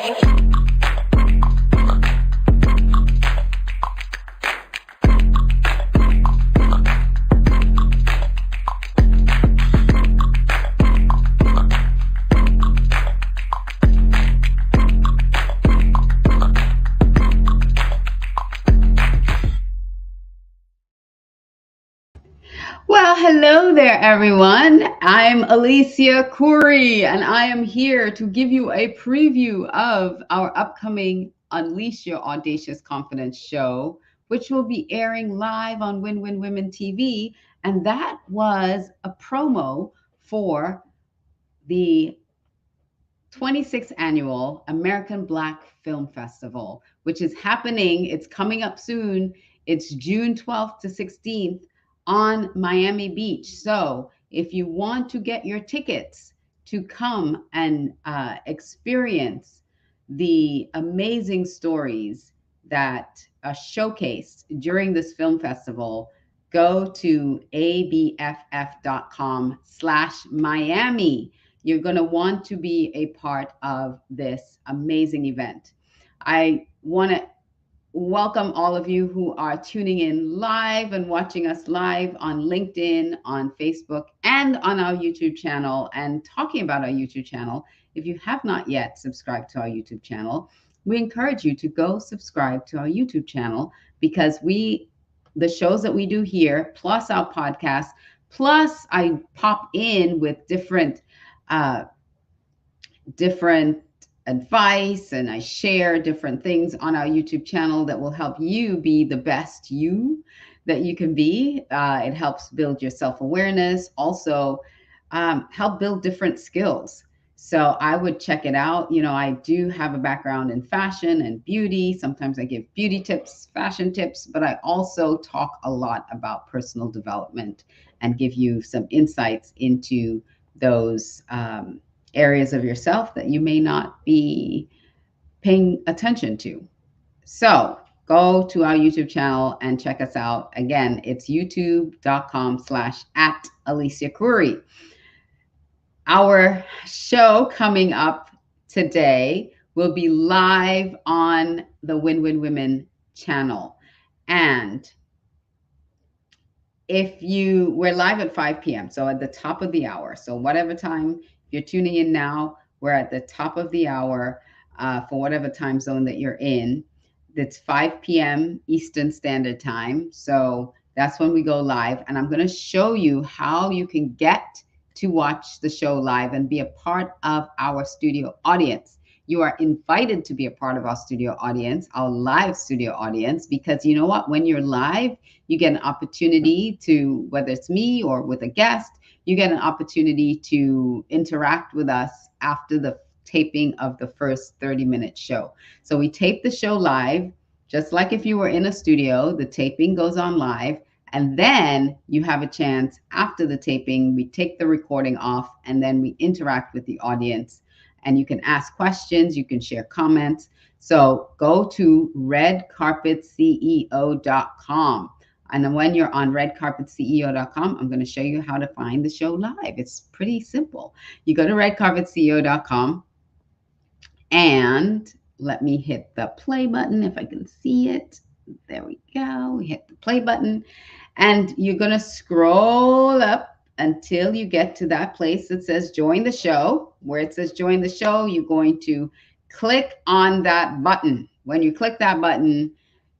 Well, hello there, everyone. I'm Alicia Khoury, and I am here to give you a preview of our upcoming Unleash Your Audacious Confidence show, which will be airing live on Win Win Women TV. And that was a promo for the 26th annual American Black Film Festival, which is happening. It's coming up soon. It's June 12th to 16th on Miami Beach. So if you want to get your tickets to come and experience the amazing stories that are showcased during this film festival, go to abff.com/Miami. You're going to want to be a part of this amazing event. I want to welcome all of you who are tuning in live and watching us live on LinkedIn, on Facebook, and on our YouTube channel, and talking about our YouTube channel. If you have not yet subscribed to our YouTube channel, we encourage you to go subscribe to our YouTube channel, because the shows that we do here, plus our podcast, plus I pop in with different advice, and I share different things on our YouTube channel that will help you be the best you that you can be. It helps build your self-awareness, also help build different skills. So I would check it out. You know, I do have a background in fashion and beauty. Sometimes I give beauty tips, fashion tips, but I also talk a lot about personal development and give you some insights into those areas of yourself that you may not be paying attention to. So go to our YouTube channel and check us out. Again, it's youtube.com/@Alicia Khoury. Our show coming up today will be live on the Win Win Women channel. And we're live at 5 p.m., so at the top of the hour. So whatever time you're tuning in now, we're at the top of the hour for whatever time zone that you're in. It's 5 p.m. Eastern Standard Time. So that's when we go live. And I'm going to show you how you can get to watch the show live and be a part of our studio audience. You are invited to be a part of our studio audience, our live studio audience, because you know what? When you're live, you get an opportunity to, whether it's me or with a guest, you get an opportunity to interact with us after the taping of the first 30-minute show. So we tape the show live, just like if you were in a studio. The taping goes on live, and then you have a chance after the taping. We take the recording off, and then we interact with the audience. And you can ask questions, you can share comments. So go to redcarpetceo.com. And then when you're on redcarpetceo.com, I'm going to show you how to find the show live. It's pretty simple. You go to redcarpetceo.com, and let me hit the play button if I can see it. There we go. We hit the play button, and you're going to scroll up until you get to that place that says join the show. Where it says join the show, you're going to click on that button. When you click that button,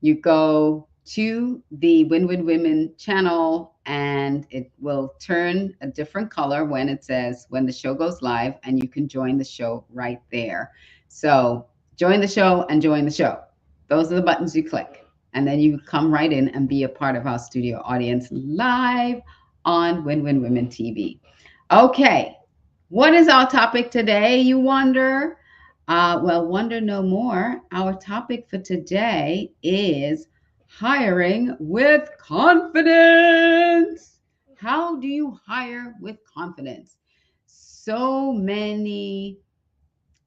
you go to the Win Win Women channel, and it will turn a different color when it says when the show goes live, and you can join the show right there. So join the show and join the show. Those are the buttons you click, and then you come right in and be a part of our studio audience live on Win Win Women TV. Okay, what is our topic today, you wonder? Well, wonder no more. Our topic for today is hiring with confidence. How do you hire with confidence? So many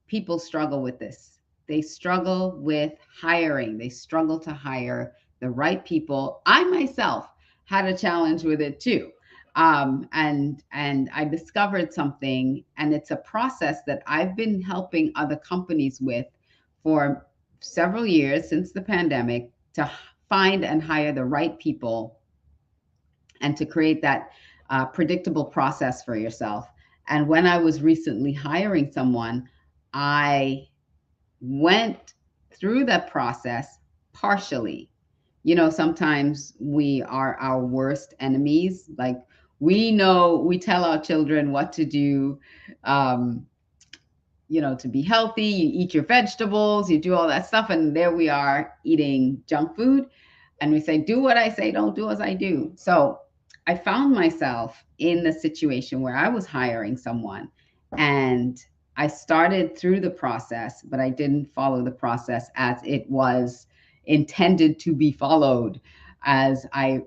people struggle with this. They struggle with hiring. They struggle to hire the right people. I myself had a challenge with it too. And I discovered something, and it's a process that I've been helping other companies with for several years since the pandemic to find and hire the right people and to create that predictable process for yourself. And when I was recently hiring someone, I went through that process partially. Sometimes we are our worst enemies. Like, we tell our children what to do, um, to be healthy. You eat your vegetables, you do all that stuff. And there we are eating junk food. And we say, do what I say, don't do as I do. So I found myself in the situation where I was hiring someone, and I started through the process, but I didn't follow the process as it was intended to be followed. As I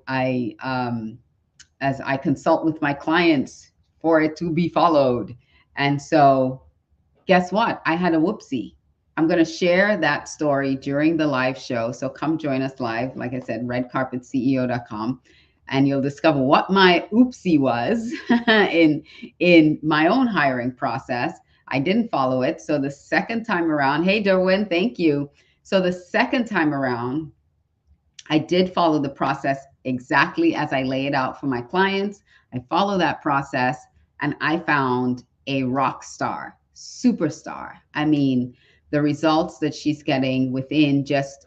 consult with my clients for it to be followed. And so guess what? I had a whoopsie. I'm going to share that story during the live show. So come join us live. Like I said, redcarpetceo.com, and you'll discover what my oopsie was in my own hiring process. I didn't follow it. So the second time around, hey, Derwin, thank you. So the second time around, I did follow the process exactly as I lay it out for my clients. I follow that process, and I found a rock star, superstar. I mean, the results that she's getting within just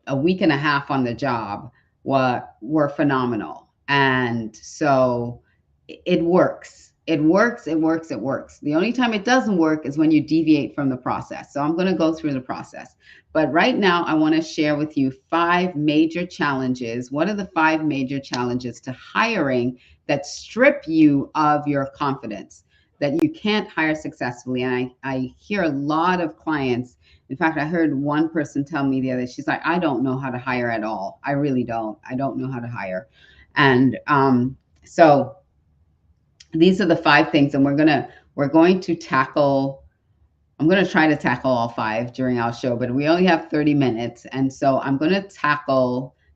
a week and a half on the job were phenomenal. And so it works. It works, it works, it works. The only time it doesn't work is when you deviate from the process. So I'm going to go through the process. But right now, I want to share with you 5 major challenges. What are the 5 major challenges to hiring that strip you of your confidence, that you can't hire successfully? And I hear a lot of clients. In fact, I heard one person tell me the other, she's like, I don't know how to hire at all. I really don't. I don't know how to hire. And so these are the 5 things, and we're going to tackle. I'm going to try to tackle all 5 during our show, but we only have 30 minutes. And so I'm going to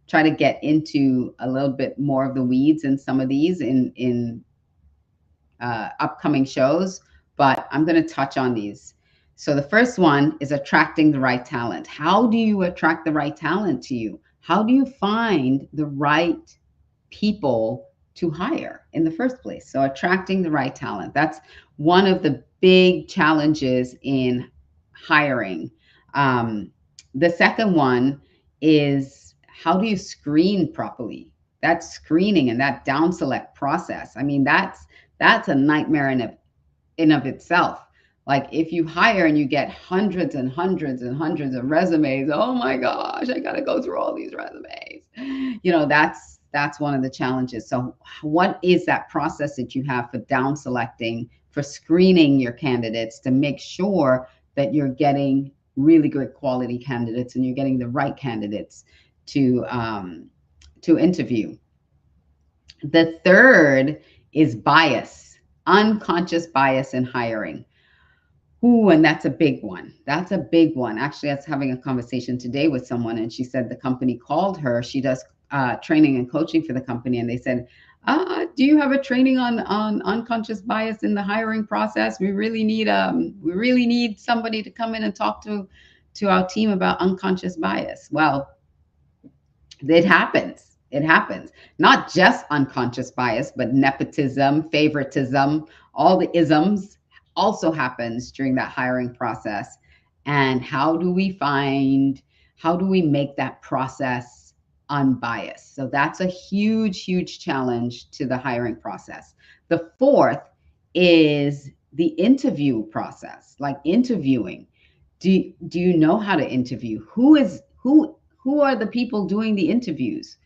try to get into a little bit more of the weeds in some of these in upcoming shows, but I'm going to touch on these. So the first one is attracting the right talent. How do you attract the right talent to you? How do you find the right people to hire in the first place? So attracting the right talent. That's one of the big challenges in hiring. The second one is, how do you screen properly? That screening and that down select process. I mean, that's a nightmare in of itself. Like, if you hire and you get hundreds and hundreds and hundreds of resumes, oh my gosh, I got to go through all these resumes. That's one of the challenges. So what is that process that you have for down selecting, for screening your candidates to make sure that you're getting really good quality candidates and you're getting the right candidates to interview? The third is bias, unconscious bias in hiring. Ooh, and that's a big one. That's a big one. Actually, I was having a conversation today with someone, and she said the company called her. She does training and coaching for the company, and they said, "Do you have a training on unconscious bias in the hiring process? We really need somebody to come in and talk to our team about unconscious bias." Well, it happens. It happens. Not just unconscious bias, but nepotism, favoritism, all the isms also happens during that hiring process. And how do we make that process unbiased? So that's a huge, huge challenge to the hiring process. The fourth is the interview process, like interviewing. Do you know how to interview? Who are the people doing the interviews?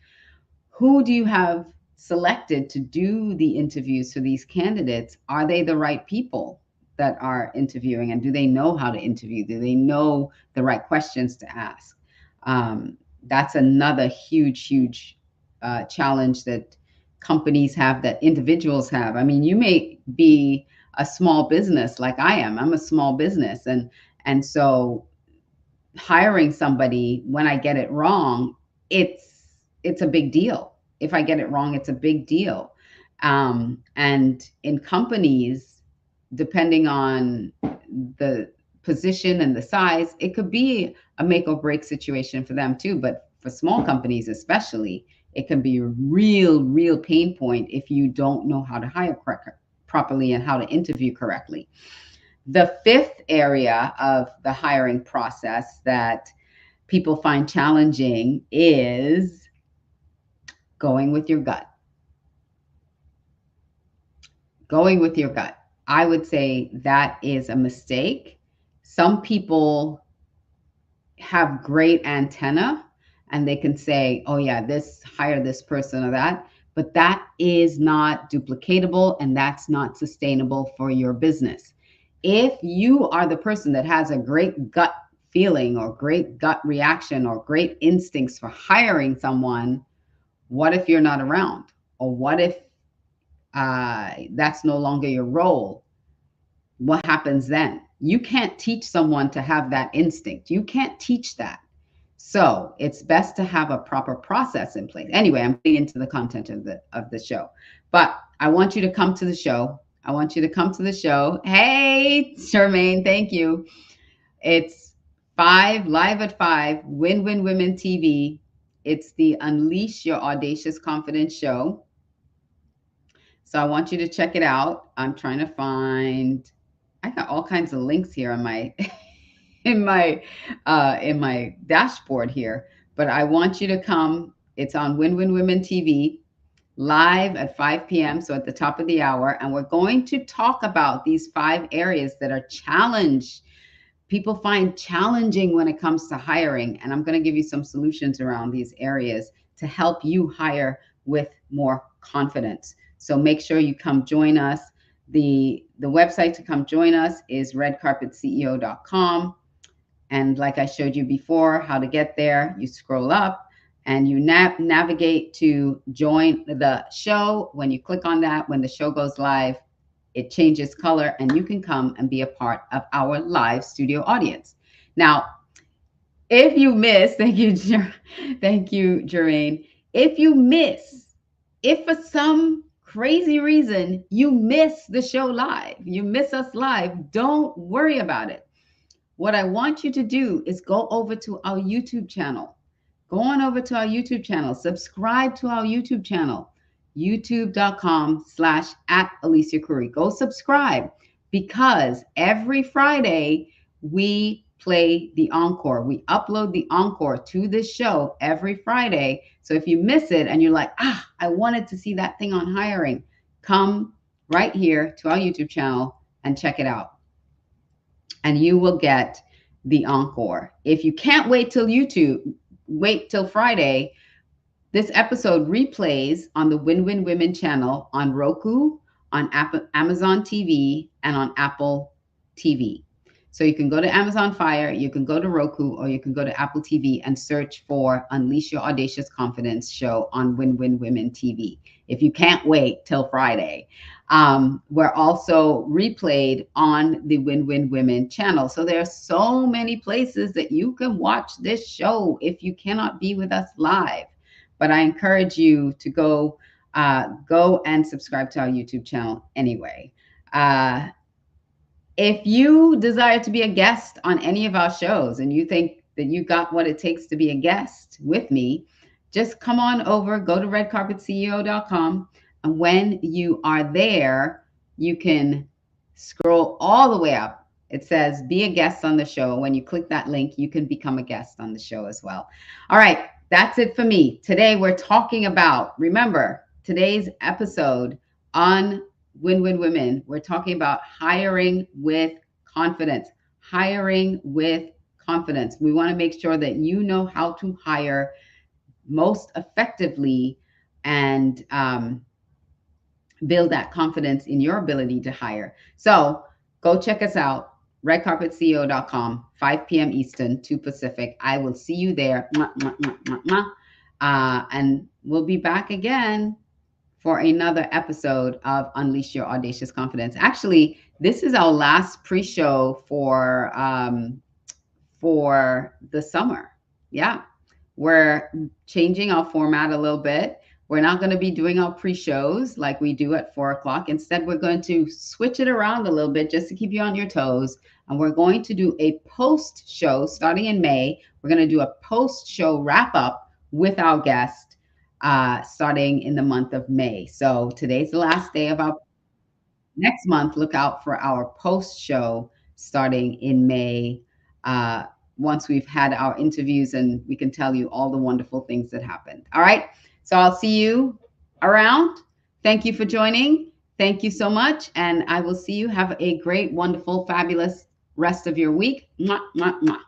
Who do you have selected to do the interviews for these candidates? Are they the right people that are interviewing? And do they know how to interview? Do they know the right questions to ask? That's another huge, huge challenge that companies have, that individuals have. I mean, you may be a small business like I am. I'm a small business. And so hiring somebody, when I get it wrong, it's a big deal. If I get it wrong, it's a big deal. And in companies, depending on the position and the size, it could be a make or break situation for them too. But for small companies, especially, it can be a real pain point if you don't know how to hire properly and how to interview correctly. The fifth area of the hiring process that people find challenging is going with your gut. Going with your gut. I would say that is a mistake. Some people have great antenna and they can say, oh yeah, this hire this person or that, but that is not duplicatable and that's not sustainable for your business. If you are the person that has a great gut feeling or great gut reaction or great instincts for hiring someone, what if you're not around? Or what if that's no longer your role? What happens then? You can't teach someone to have that instinct. You can't teach that. So it's best to have a proper process in place. Anyway, I'm getting into the content of the show, but I want you to come to the show. I want you to come to the show. Hey, Charmaine, thank you. It's 5 live at 5, Win Women TV. It's the Unleash Your Audacious Confidence show. So I want you to check it out. I'm trying to find. I got all kinds of links here on my in my dashboard here. But I want you to come. It's on Win Women TV, live at 5 p.m. So at the top of the hour, and we're going to talk about these 5 areas that are challenged. People find challenging when it comes to hiring, and I'm going to give you some solutions around these areas to help you hire with more confidence. So make sure you come join us. The website to come join us is redcarpetceo.com. And like I showed you before, how to get there, you scroll up and you navigate to join the show. When you click on that, when the show goes live, it changes color and you can come and be a part of our live studio audience. Now, if you miss, thank you, Jermaine. If for some crazy reason you miss the show live, you miss us live, don't worry about it. What I want you to do is go over to our YouTube channel. Go on over to our YouTube channel. Subscribe to our YouTube channel, youtube.com/@AliciaCurry. Go subscribe, because every Friday we play the encore. We upload the encore to this show every Friday. So if you miss it and you're like, I wanted to see that thing on hiring, come right here to our YouTube channel and check it out. And you will get the encore. If you can't wait till Friday, this episode replays on the Win Women channel on Roku, on Amazon TV, and on Apple TV. So you can go to Amazon Fire, you can go to Roku, or you can go to Apple TV and search for Unleash Your Audacious Confidence show on Win Women TV. If you can't wait till Friday. We're also replayed on the Win Women channel. So there are so many places that you can watch this show if you cannot be with us live. But I encourage you to go and subscribe to our YouTube channel anyway. If you desire to be a guest on any of our shows and you think that you got what it takes to be a guest with me, just come on over, go to redcarpetceo.com. And when you are there, you can scroll all the way up. It says, be a guest on the show. When you click that link, you can become a guest on the show as well. All right, that's it for me. Today, we're talking about, remember, today's episode on Win Women, we're talking about hiring with confidence. Hiring with confidence. We want to make sure that you know how to hire most effectively and build that confidence in your ability to hire. So go check us out, redcarpetceo.com, 5 p.m. Eastern, 2 Pacific. I will see you there. And we'll be back again for another episode of Unleash Your Audacious Confidence. Actually, this is our last pre-show for the summer. Yeah, we're changing our format a little bit. We're not going to be doing our pre-shows like we do at 4 o'clock. Instead, we're going to switch it around a little bit just to keep you on your toes. And we're going to do a post show starting in May. We're going to do a post show wrap up with our guest starting in the month of May. So today's the last day of our next month. Look out for our post show starting in May. Uh, Once we've had our interviews and we can tell you all the wonderful things that happened. All right. So I'll see you around. Thank you for joining. Thank you so much. And I will see you. Have a great, wonderful, fabulous rest of your week. Mwah, mwah, mwah.